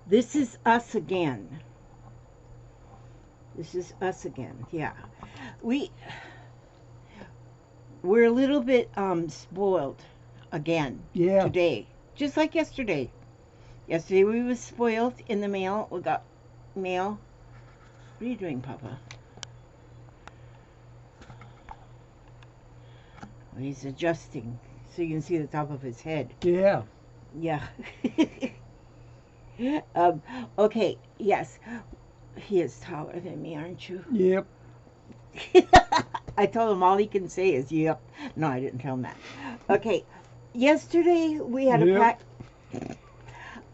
This is us again. This is us again. Yeah. We we're a little bit spoiled again Yeah. today. Just like yesterday. Yesterday we was spoiled in the mail. We got mail. What are you doing, Papa? Well, he's adjusting so you can see the top of his head. Yeah. Yeah. Okay, yes. He is taller than me, aren't you? Yep. I told him all he can say is yep. No, I didn't tell him that. Okay. Yesterday we had Yep.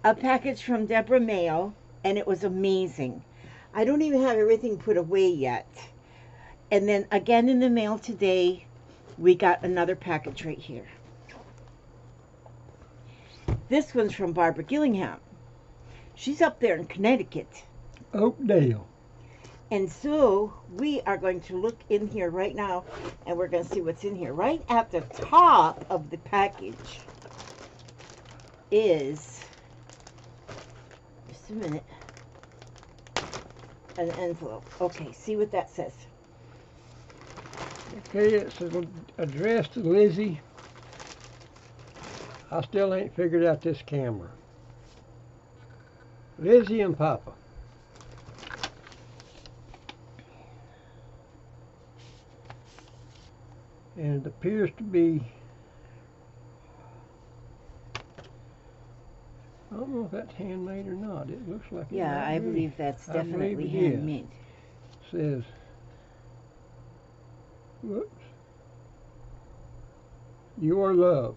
a package from Deborah Mail, and it was amazing. I don't even have everything put away yet. And then again in the mail today, we got another package right here. This one's from Barbara Gillingham. She's up there in Connecticut. Oakdale. And so we are going to look in here right now, and we're going to see what's in here. Right at the top of the package is, just a minute, an envelope. Okay, see what that says. Okay, it's addressed to Lizzie. I still ain't figured out this camera. Lizzie and Papa. And it appears to be, I don't know if that's handmade or not. It looks like it Yeah, might I be. believe that's I definitely believe it is. handmade. Says, whoops, you are loved.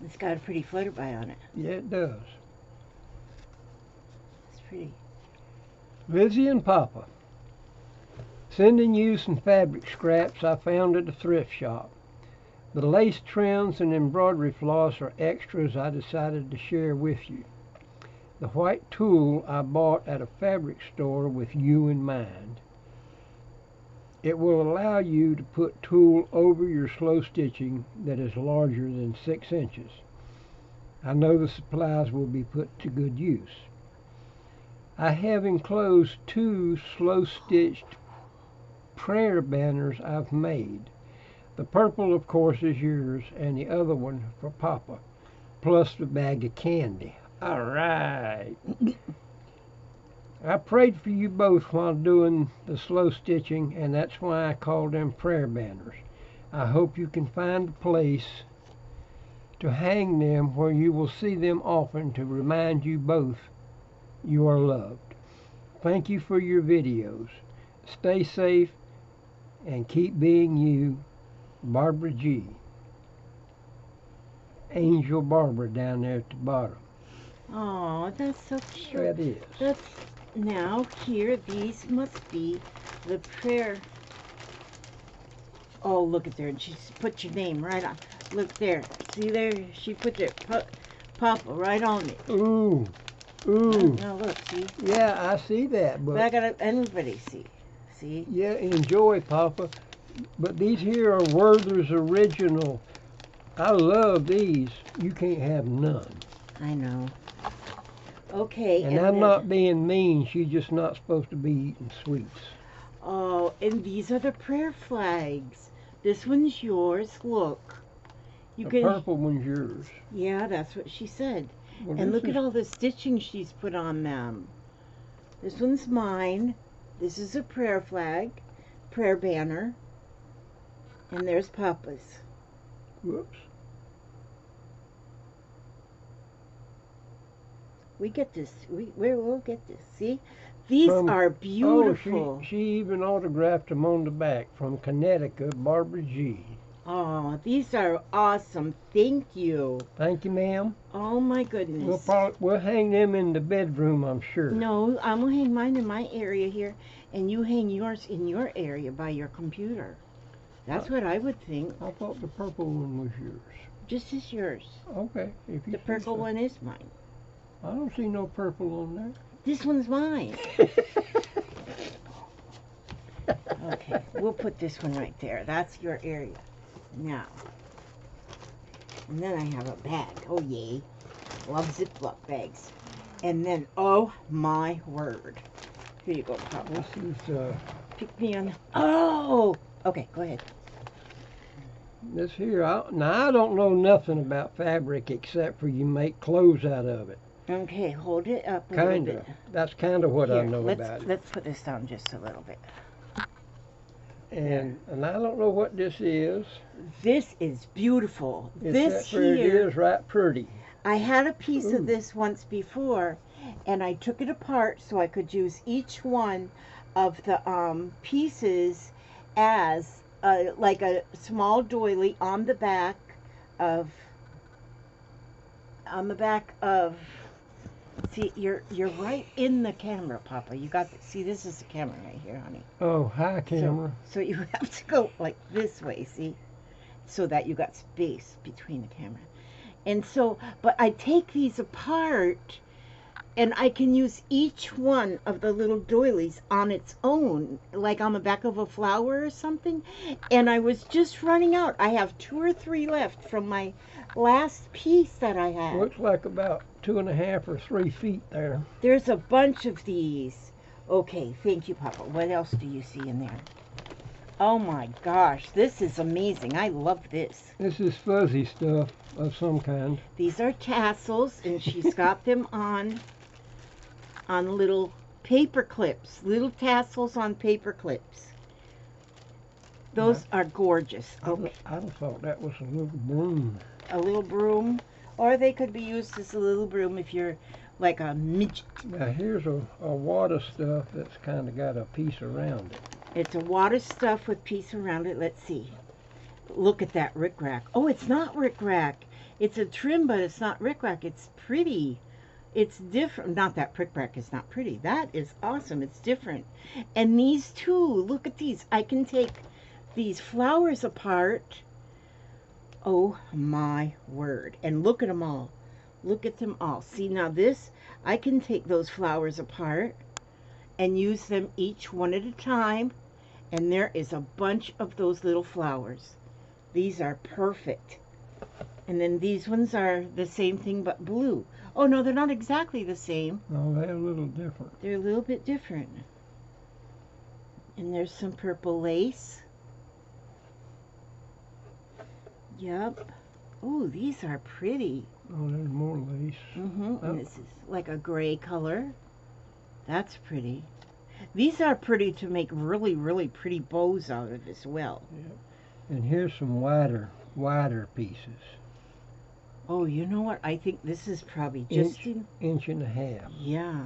It's got a pretty flutterby on it. Yeah, it does. It's pretty. Lizzie and Papa. Sending you some fabric scraps I found at the thrift shop. The lace trims and embroidery floss are extras I decided to share with you. The white tulle I bought at a fabric store with you in mind. It will allow you to put tulle over your slow stitching that is larger than 6 inches. I know the supplies will be put to good use. I have enclosed 2 slow stitched prayer banners I've made. The purple, of course, is yours, and the other one for Papa, plus the bag of candy. All right. I prayed for you both while doing the slow stitching, and that's why I called them prayer banners. I hope you can find a place to hang them where you will see them often to remind you both you are loved. Thank you for your videos. Stay safe and keep being you, Barbara G. Angel Barbara down there at the bottom. Oh, that's so cute. That is. That's now here. These must be the prayer. Oh, look at there. And she put your name right on. Look there. See there? She put it, Papa, right on it. Ooh. Ooh. Now look, see? Yeah, I see that, But I gotta, everybody see. See? yeah, enjoy, Papa. But these here are Werther's original. I love these. You can't have none. I know. Okay. And I'm not being mean. She's just not supposed to be eating sweets. Oh, and these are the prayer flags. This one's yours. Look. You The purple one's yours. Yeah, that's what she said. Well, And look at all the stitching she's put on them. This one's mine. This is a prayer flag, prayer banner. And there's Papa's. Whoops. We get this. We'll get this. See? These are beautiful. Oh, she even autographed them on the back from Connecticut, Barbara G. Oh, these are awesome. Thank you. Thank you, ma'am. Oh my goodness. We'll hang them in the bedroom, I'm sure. No, I'm gonna hang mine in my area here, and you hang yours in your area by your computer. That's what I would think. I thought the purple one was yours. Just as yours. Okay. If you The purple one is mine. I don't see no purple on there. This one's mine. Okay, we'll put this one right there. That's your area. Now. And then I have a bag. Oh, yay. Love Ziploc bags. And then, oh my word. Here you go, Papa. This is Pick me on. Oh! Okay, go ahead. this here. Now I don't know nothing about fabric except for you make clothes out of it. Okay, hold it up a little bit. That's kind of what Here, I know about it. Let's put this down just a little bit. And I don't know what this is. This is beautiful. This It here, is right pretty. I had a piece Ooh. of this once before, and I took it apart so I could use each one of the pieces as like a small doily on the back of. See, you're right in the camera, Papa. You got see, this is the camera right here, honey. Oh, hi, camera. So you have to go like this way, see, so that you got space between the camera. And so, but I take these apart, and I can use each one of the little doilies on its own, like on the back of a flower or something. And I was just running out. I have 2 or 3 left from my last piece that I had. Looks like about 2.5 or 3 feet there. There's a bunch of these. Okay, thank you, Papa. What else do you see in there? Oh my gosh, this is amazing. I love this. This is fuzzy stuff of some kind. These are tassels, and she's got them on little paper clips, little tassels on paper clips. Those are gorgeous. Okay. I thought that was a little broom. A little broom, or they could be used as a little broom if you're like a midget. Now here's a wad of stuff that's kind of got a piece around it. It's a wad of stuff with piece around it. Let's see. Look at that rickrack. Oh, it's not rickrack. It's a trim, but it's not rickrack. It's pretty. It's different. Not that rickrack is not pretty. That is awesome. It's different. And these two, look at these. I can take these flowers apart. Oh my word. And look at them all. Look at them all. See, now this, I can take those flowers apart and use them each one at a time. And there is a bunch of those little flowers. These are perfect. And then these ones are the same thing but blue. Oh no, they're not exactly the same. No, they're a little different. They're a little bit different. And there's some purple lace. Yep. Oh, these are pretty. Oh, there's more lace. Oh. And this is like a gray color. That's pretty. These are pretty to make really, really pretty bows out of as well. Yep. And here's some wider pieces. Oh, you know what? I think this is probably just inch and a half. Yeah.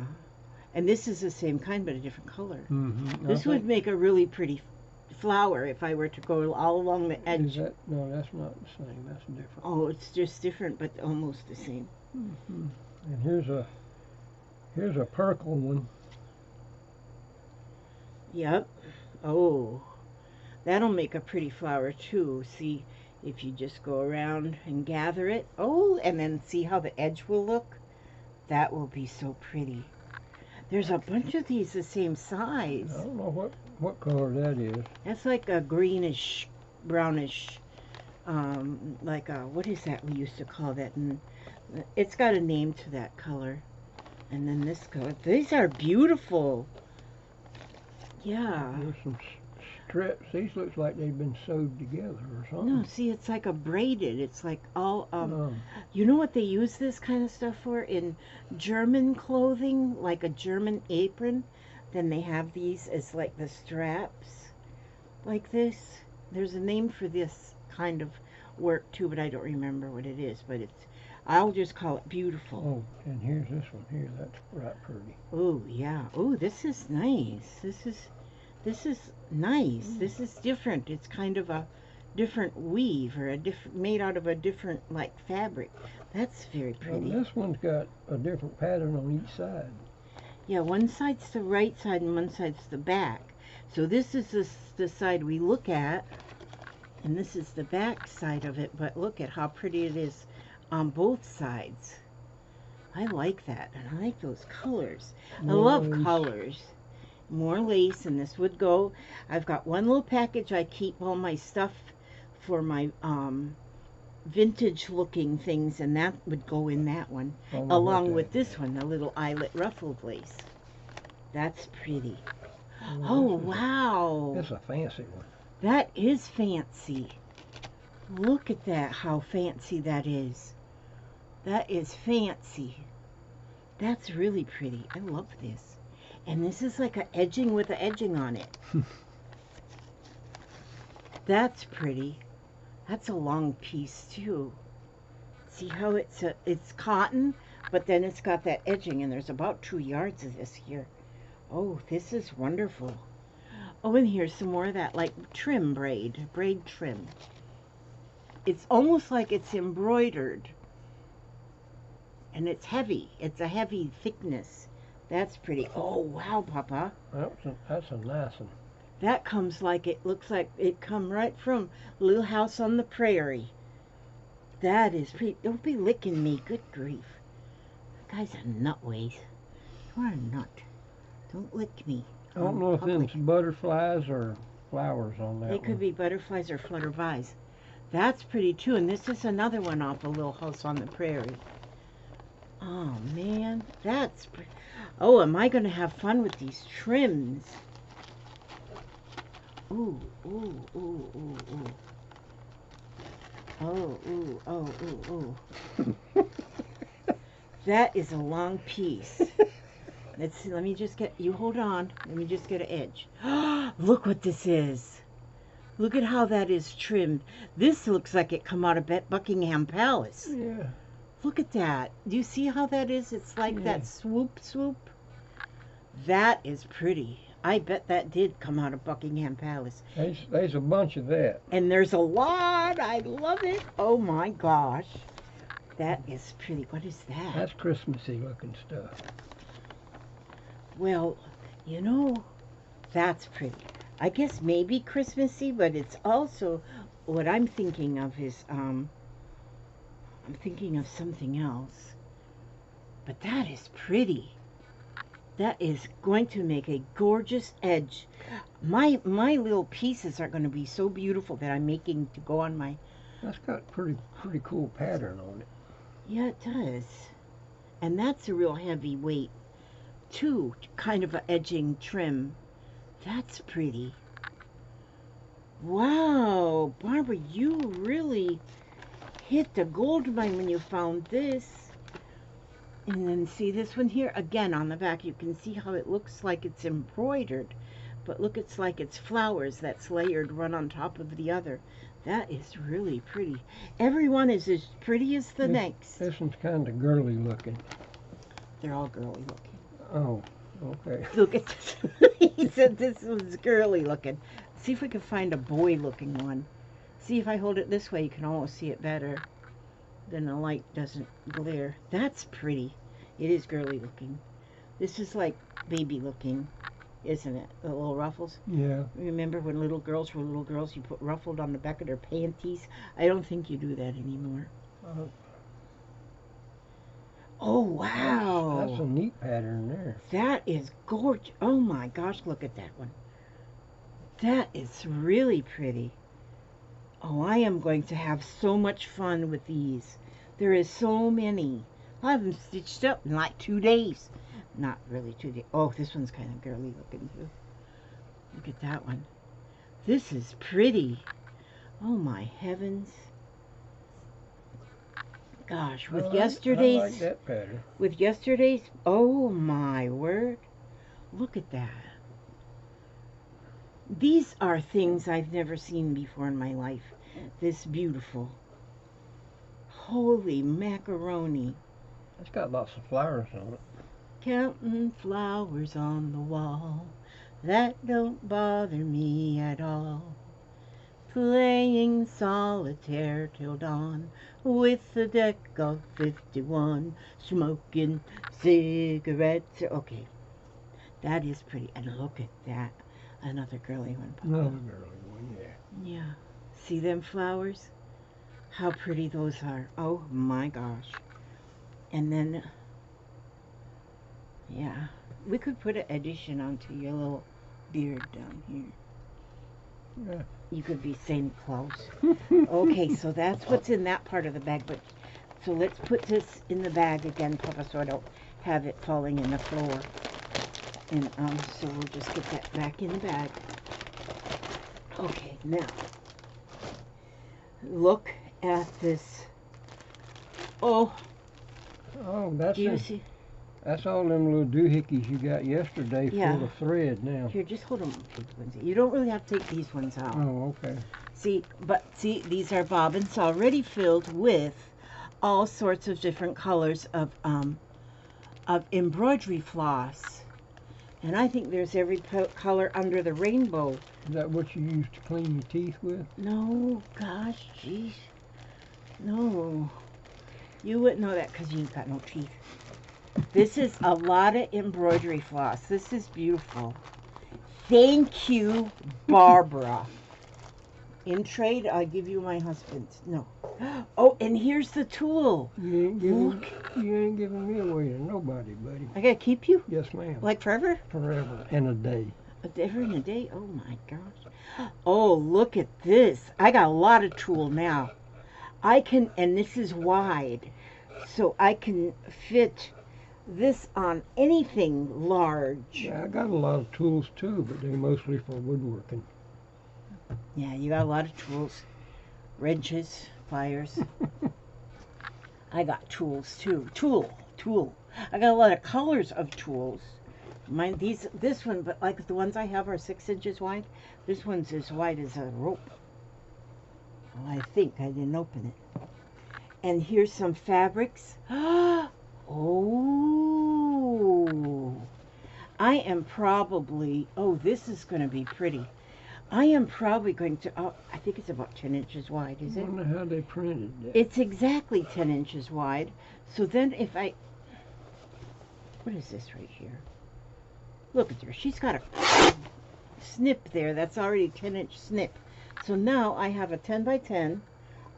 And this is the same kind but a different color. Mm-hmm. This would make a really pretty flower if I were to go all along the edge. No, that's not the same. That's different. Oh, it's just different but almost the same. Mm-hmm. And here's a purple one. Yep. Oh, that'll make a pretty flower too. See, if you just go around and gather it. Oh, and then see how the edge will look. That will be so pretty. There's a bunch of these the same size. I don't know what color that is. That's like a greenish, brownish, like a, what is that we used to call that? And it's got a name to that color. And then this color. These are beautiful. Yeah. There's some strips. These looks like they've been sewed together or something. No, see, it's like a braided. It's like all, Oh. You know what they use this kind of stuff for? In German clothing, like a German apron. Then they have these as like the straps, like this. There's a name for this kind of work too, but I don't remember what it is. But it's, I'll just call it beautiful. Oh, and here's this one here. That's right pretty. Oh, yeah. Oh, this is nice. This is nice. This is different. It's kind of a different weave, or a different, made out of a different like fabric. That's very pretty. Well, this one's got a different pattern on each side. Yeah, one side's the right side and one side's the back. So this is the side we look at, and this is the back side of it. But look at how pretty it is on both sides. I like that, and I like those colors. I love colors. More lace, and this would go. I've got one little package I keep all my stuff for my vintage looking things, and that would go in that one, along with this one, the little eyelet ruffled lace. That's pretty. Oh, wow. That's a fancy one. That is fancy. Look at that, how fancy that is. That is fancy. That's really pretty. I love this. And this is like a edging with an edging on it. That's pretty. That's a long piece too. See how it's cotton, but then it's got that edging, and there's about 2 yards of this here. Oh, this is wonderful. Oh, and here's some more of that, like trim braid trim. It's almost like it's embroidered, and it's heavy. It's a heavy thickness. That's pretty. Oh, wow, Papa. That's a nice one. That comes like, it looks like it come right from Little House on the Prairie. That is pretty. Don't be licking me. Good grief. That guy's a nutways. You are a nut. Don't lick me. I don't know if them's butterflies or flowers on that They could be butterflies or flutterflies. That's pretty too. And this is another one off a Little House on the Prairie. Oh man, that's pretty. Oh, am I going to have fun with these trims? Ooh, ooh, ooh, ooh, ooh. Oh, ooh, oh, ooh, ooh. That is a long piece. Let's see, let me just get, you hold on. Let me just get an edge. Look what this is. Look at how that is trimmed. This looks like it come out of Buckingham Palace. Yeah. Look at that. Do you see how that is? It's like that swoop. That is pretty. I bet that did come out of Buckingham Palace. There's a bunch of that. And there's a lot. I love it. Oh my gosh. That is pretty. What is that? That's Christmassy looking stuff. Well, you know, that's pretty. I guess maybe Christmassy, but it's also, what I'm thinking of is, I'm thinking of something else. But that is pretty. That is going to make a gorgeous edge. My little pieces are going to be so beautiful that I'm making to go on my... That's got pretty cool pattern on it. Yeah, it does. And that's a real heavy weight, too. Kind of an edging trim. That's pretty. Wow, Barbara, you really hit the gold mine when you found this. And then see this one here? Again, on the back, you can see how it looks like it's embroidered. But look, it's like it's flowers that's layered one on top of the other. That is really pretty. Every one is as pretty as the next. This one's kind of girly looking. They're all girly looking. Oh, okay. Look at this. He said this was girly looking. See if we can find a boy looking one. See if I hold it this way, you can almost see it better. Then the light doesn't glare. That's pretty. It is girly looking. This is like baby looking, isn't it? The little ruffles. Yeah. Remember when little girls were little girls, you put ruffled on the back of their panties? I don't think you do that anymore. Oh, wow. That's a neat pattern there. That is gorgeous. Oh my gosh, look at that one. That is really pretty. Oh, I am going to have so much fun with these. There is so many. I'll have them stitched up in like 2 days. Not really 2 days. Oh, this one's kind of girly looking too. Look at that one. This is pretty. Oh my heavens. Gosh, with yesterday's... I like that pattern. With yesterday's... Oh my word. Look at that. These are things I've never seen before in my life. This beautiful. Holy macaroni. It's got lots of flowers on it. Counting flowers on the wall. That don't bother me at all. Playing solitaire till dawn with a deck of 51. Smoking cigarettes. Okay. That is pretty. And look at that. Another girly one. Another girly one, yeah. Yeah. See them flowers? How pretty those are. Oh my gosh. And then, yeah. We could put an addition onto your little beard down here. Yeah. You could be Santa Claus. Okay, so that's what's in that part of the bag. But so let's put this in the bag again, Papa, so I don't have it falling in the floor. And so we'll just get that back in the bag. Okay, now look at this. Oh, That's do you see? That's all them little doohickeys you got yesterday full of thread now. Here, just hold them, Lindsay. You don't really have to take these ones out. Oh, okay. See, these are bobbins already filled with all sorts of different colors of embroidery floss. And I think there's every color under the rainbow. Is that what you use to clean your teeth with? No, gosh, jeez. No. You wouldn't know that because you ain't got no teeth. This is a lot of embroidery floss. This is beautiful. Thank you, Barbara. In trade, I'll give you my husband's. No. Oh, and here's the tool. You ain't giving me away to nobody, buddy. I gotta keep you? Yes, ma'am. Like forever? Forever and a day. Ever in a day? Oh my gosh. Oh, look at this. I got a lot of tool now. I can, and this is wide, so I can fit this on anything large. Yeah, I got a lot of tools too, but they're mostly for woodworking. Yeah, you got a lot of tools. Wrenches, pliers. I got tools too. Tool. I got a lot of colors of tools. This one, but like the ones I have are 6 inches wide. This one's as wide as a rope. Well, I think I didn't open it. And here's some fabrics. Oh, I am probably, this is going to be pretty. I am probably going to, I think it's about 10 inches wide, is it? I wonder how they printed that. It's exactly 10 inches wide. So then if what is this right here? Look at her. She's got a snip there. That's already a 10-inch snip. So now I have a 10 by 10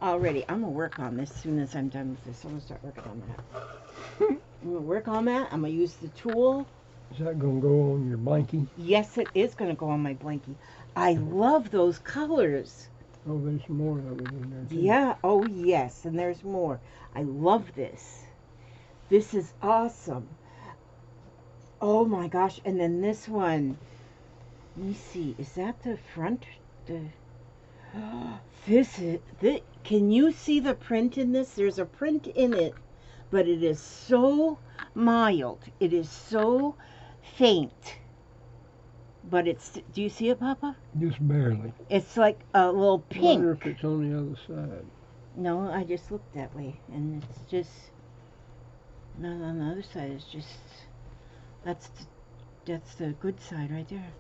already. I'm going to work on this as soon as I'm done with this. I'm going to start working on that. I'm going to work on that. I'm going to use the tool. Is that going to go on your blankie? Yes, it is going to go on my blankie. I love those colors. Oh, there's more of it in there, too. Yeah. Oh, yes. And there's more. I love this. This is awesome. Oh, my gosh. And then this one. Let me see. Is that the front? Can you see the print in this? There's a print in it, but it is so mild. It is so faint. But do you see it, Papa? Just barely. It's like a little pink. I wonder if it's on the other side. No, I just looked that way, and it's just, no, on the other side is just, that's the good side right there.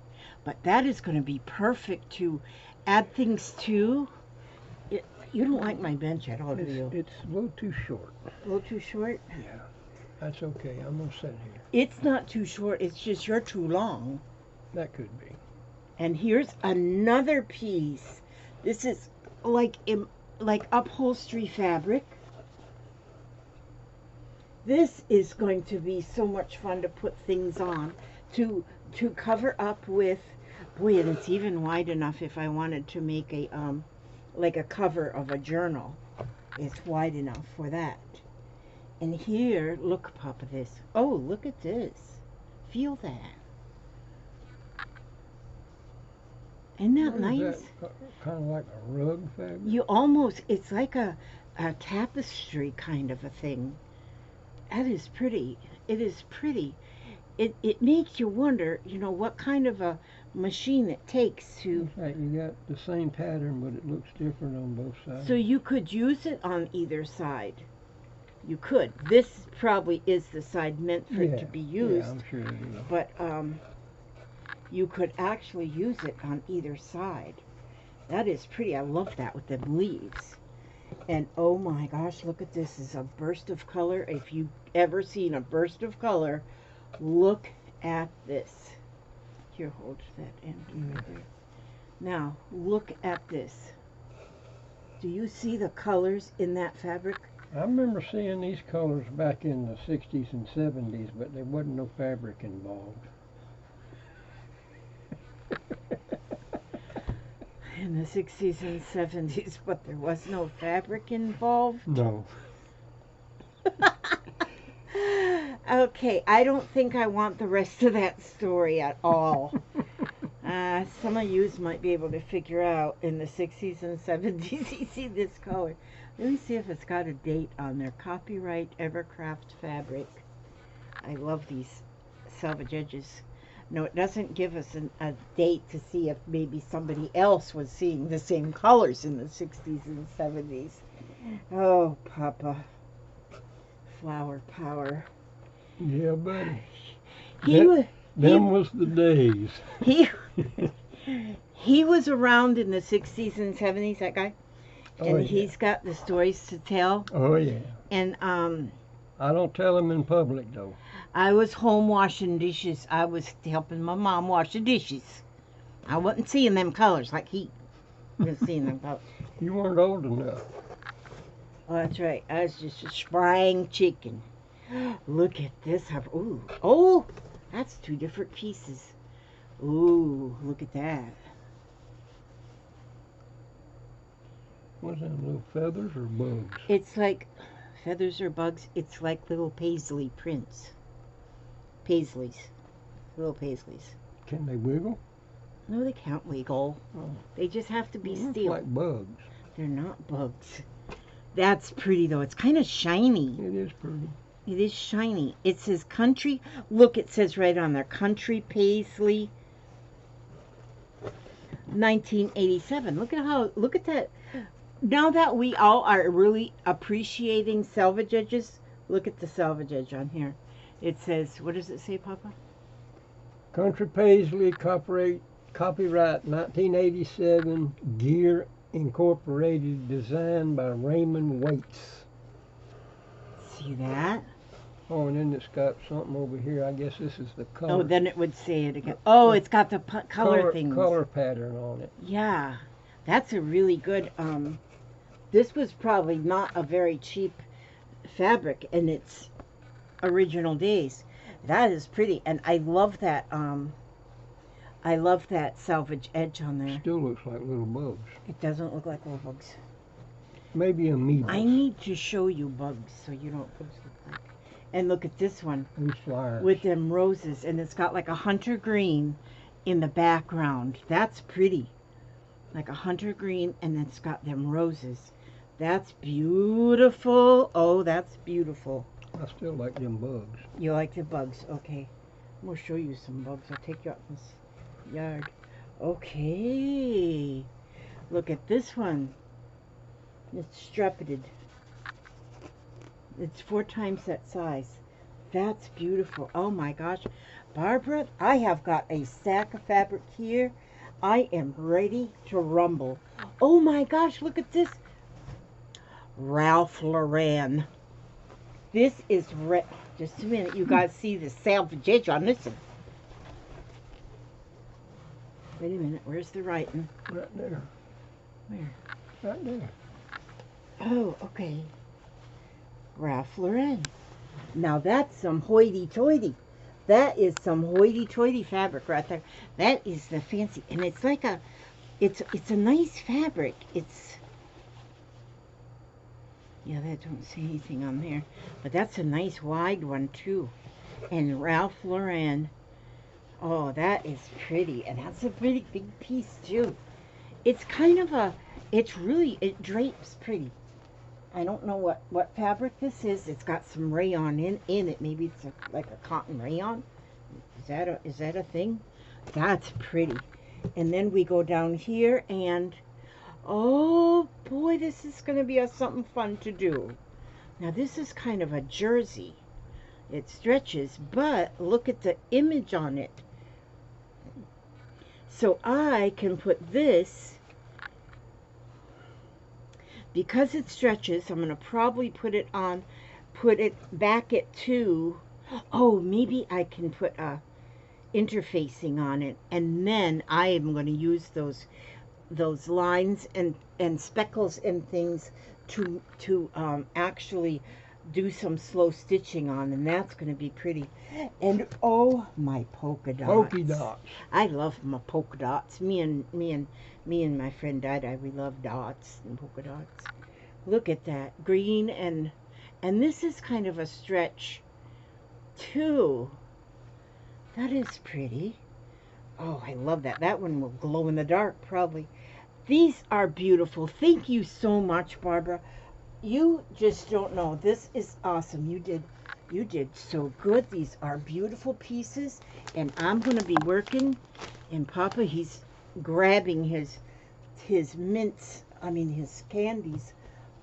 But that is going to be perfect to add things to. You don't like my bench at all, do you? It's a little too short. A little too short? Yeah, that's okay. I'm going to sit here. It's not too short. It's just you're too long. That could be. And here's another piece. This is like upholstery fabric. This is going to be so much fun to put things on, to cover up with. Boy, and it's even wide enough if I wanted to make a like a cover of a journal. It's wide enough for that. And here, look, Papa, this. Oh, look at this. Feel that. Isn't that nice? That kind of like a rug fabric? It's like a tapestry kind of a thing. That is pretty. It is pretty. It makes you wonder, what kind of a machine it takes to... In fact, you got the same pattern, but it looks different on both sides. So you could use it on either side. You could. This probably is the side meant for it to be used. Yeah, I'm sure it is. But you could actually use it on either side. That is pretty. I love that with them leaves. And oh my gosh, look at this. This is a burst of color. If you've ever seen a burst of color, look at this. Here, hold that end right there. Now, look at this. Do you see the colors in that fabric? I remember seeing these colors back in the 60s and 70s, but there wasn't no fabric involved. in the 60s and 70s, but there was no fabric involved. No. Okay, I don't think I want the rest of that story at all. Some of you might be able to figure out in the 60s and 70s. You see this color. Let me see if it's got a date on there. Copyright Evercraft Fabric. I love these selvage edges. No, it doesn't give us a date to see if maybe somebody else was seeing the same colors in the 60s and 70s. Oh, Papa. Flower power. Yeah, buddy. Them was the days. He was around in the 60s and 70s, that guy. And Yeah. He's got the stories to tell. Oh, yeah. And I don't tell them in public, though. I was home washing dishes. I was helping my mom wash the dishes. I wasn't seeing them colors like he was seeing them colors. You weren't old enough. Oh, that's right. I was just a frying chicken. Look at this. Ooh. Oh, that's two different pieces. Ooh, look at that. What's that, little feathers or bugs? It's like feathers or bugs. It's like little Paisley prints. Paisleys. Little Paisleys. Can they wiggle? No, they can't wiggle. Oh. They just have to be They look still. like bugs. They're not bugs. That's pretty, though. It's kind of shiny. It is pretty. It is shiny. It says country. Look, it says right on there. Country Paisley 1987. Look at that. Now that we all are really appreciating selvage edges, look at the selvage edge on here. It says, what does it say, Papa? Country Paisley, copyright 1987, Gear Incorporated, designed by Raymond Waits. See that? Oh, and then it's got something over here. I guess this is the color. Oh, then it would say it again. Oh, it's got the color things. Color pattern on it. Yeah, that's a really good, this was probably not a very cheap fabric in its original days. That is pretty, and I love that selvage edge on there. Still looks like little bugs. It doesn't look like little bugs. Maybe amoebas. I need to show you bugs so you don't look like. And look at this one These flowers. with them roses, and it's got like a hunter green in the background. That's pretty. Like a hunter green, and it's got them roses. That's beautiful. Oh, that's beautiful. I still like them bugs. You like the bugs? Okay. I'm going to show you some bugs. I'll take you out in this yard. Okay. Look at this one. It's streppeted. It's 4 times that size. That's beautiful. Oh my gosh. Barbara, I have got a stack of fabric here. I am ready to rumble. Oh my gosh, look at this. Ralph Lauren. This is just a minute. You guys see the salvage edge on this one. Wait a minute. Where's the writing? Right there. Where? Right there. Oh, okay. Ralph Lauren. Now that's some hoity-toity. That is some hoity-toity fabric right there. That is the fancy, and it's like it's a nice fabric. Yeah, that don't say anything on there, but that's a nice wide one too. And Ralph Lauren. Oh, that is pretty, and that's a pretty big piece too. It's kind of it drapes pretty. I don't know what fabric this is. It's got some rayon in it. Maybe it's like a cotton rayon. Is that a thing? That's pretty. And then we go down here, and oh boy, this is going to be something fun to do. Now this is kind of a jersey. It stretches, but look at the image on it. So I can put this. Because it stretches, I'm going to probably put it back at 2. Oh, maybe I can put interfacing on it, and then I am going to use those lines and speckles and things to actually do some slow stitching on, and that's going to be pretty. And oh, my polka dots. Polka dots. I love my polka dots. Me and my friend Dada, we love dots and polka dots. Look at that green, and this is kind of a stretch too. That is pretty. Oh, I love that. That one will glow in the dark probably. These are beautiful. Thank you so much, Barbara. You just don't know. This is awesome. You did so good. These are beautiful pieces, and I'm going to be working, and Papa, he's grabbing his mints, his candies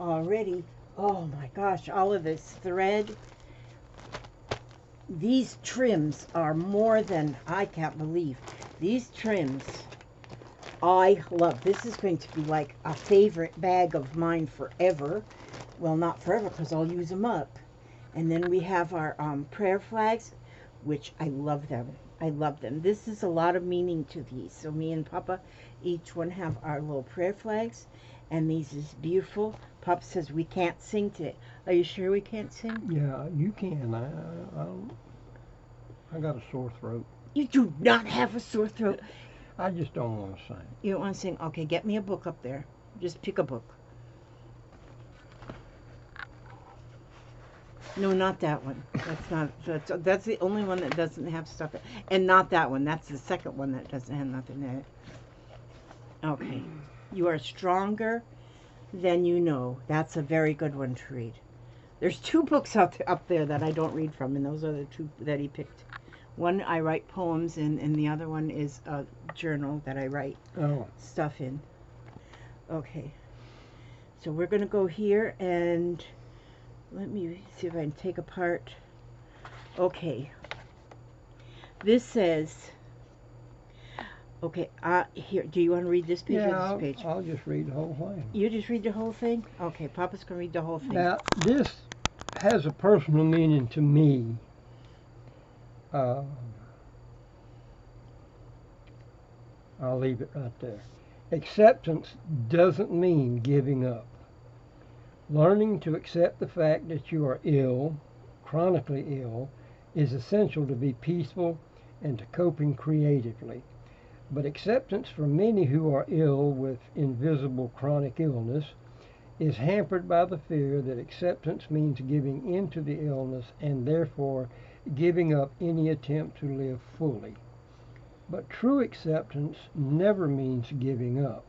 already. Oh my gosh, all of this thread. These trims are more than I can't believe. These trims I love. This is going to be like a favorite bag of mine forever. Well, not forever, because I'll use them up. And then we have our prayer flags, which I love them. I love them. This is a lot of meaning to these. So me and Papa, each one have our little prayer flags. And these is beautiful. Papa says we can't sing today. Are you sure we can't sing? Yeah, you can. I got a sore throat. You do not have a sore throat. I just don't want to sing. You don't want to sing? Okay, get me a book up there. Just pick a book. No, not that one. That's the only one that doesn't have stuff. And not that one. That's the second one that doesn't have nothing in it. Okay. You are stronger than you know. That's a very good one to read. There's two books up there that I don't read from, and those are the two that he picked. One I write poems in, and the other one is a journal that I write stuff in. Okay. So we're going to go here, and let me see if I can take apart. Okay. This says, okay, here, do you want to read this page or this page? I'll just read the whole thing. You just read the whole thing? Okay, Papa's going to read the whole thing. Now, this has a personal meaning to me. I'll leave it right there. Acceptance doesn't mean giving up. Learning to accept the fact that you are ill, chronically ill, is essential to be peaceful and to coping creatively. But acceptance for many who are ill with invisible chronic illness is hampered by the fear that acceptance means giving in to the illness and therefore giving up any attempt to live fully. But true acceptance never means giving up.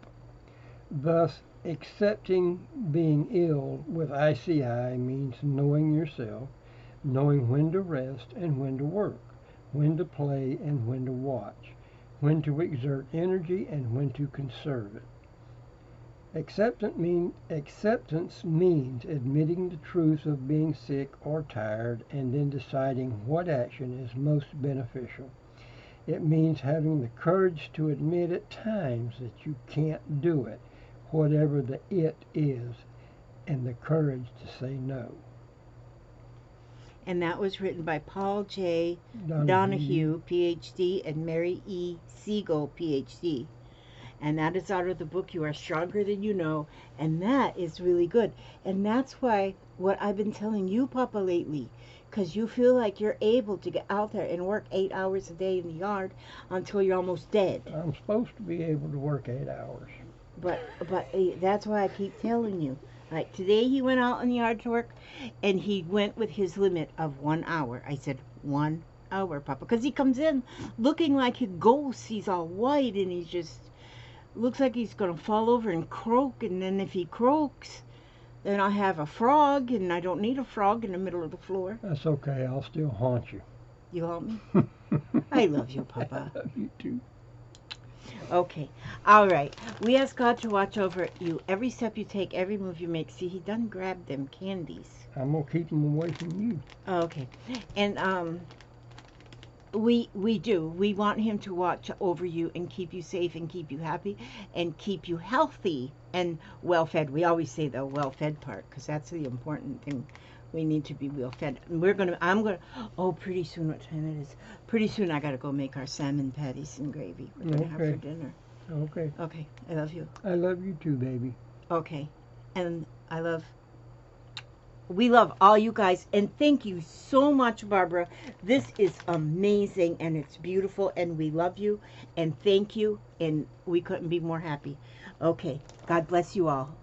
Thus, accepting being ill with ICI means knowing yourself, knowing when to rest and when to work, when to play and when to watch, when to exert energy and when to conserve it. Acceptance means admitting the truth of being sick or tired and then deciding what action is most beneficial. It means having the courage to admit at times that you can't do it, whatever the it is, and the courage to say no. And that was written by Paul J. Donahue, Ph.D., and Mary E. Siegel, Ph.D. And that is out of the book You Are Stronger Than You Know, and that is really good. And that's why what I've been telling you, Papa, lately, because you feel like you're able to get out there and work 8 hours a day in the yard until you're almost dead. I'm supposed to be able to work 8 hours. But that's why I keep telling you. Like today he went out in the yard to work, and he went with his limit of 1 hour. I said, 1 hour, Papa. Because he comes in looking like a ghost. He's all white, and he just looks like he's going to fall over and croak. And then if he croaks, then I have a frog, and I don't need a frog in the middle of the floor. That's okay. I'll still haunt you. You haunt me? I love you, Papa. I love you too. Okay. All right. We ask God to watch over you every step you take, every move you make. See, he done grabbed them candies. I'm going to keep them away from you. Okay. And we do. We want him to watch over you and keep you safe and keep you happy and keep you healthy and well-fed. We always say the well-fed part because that's the important thing. We need to be well-fed. Oh, pretty soon, what time it is? Pretty soon I got to go make our salmon patties and gravy. We're going to have for dinner. Okay. Okay. I love you. I love you too, baby. Okay. And I love We love all you guys, and thank you so much, Barbara. This is amazing, and it's beautiful, and we love you, and thank you, and we couldn't be more happy. Okay, God bless you all.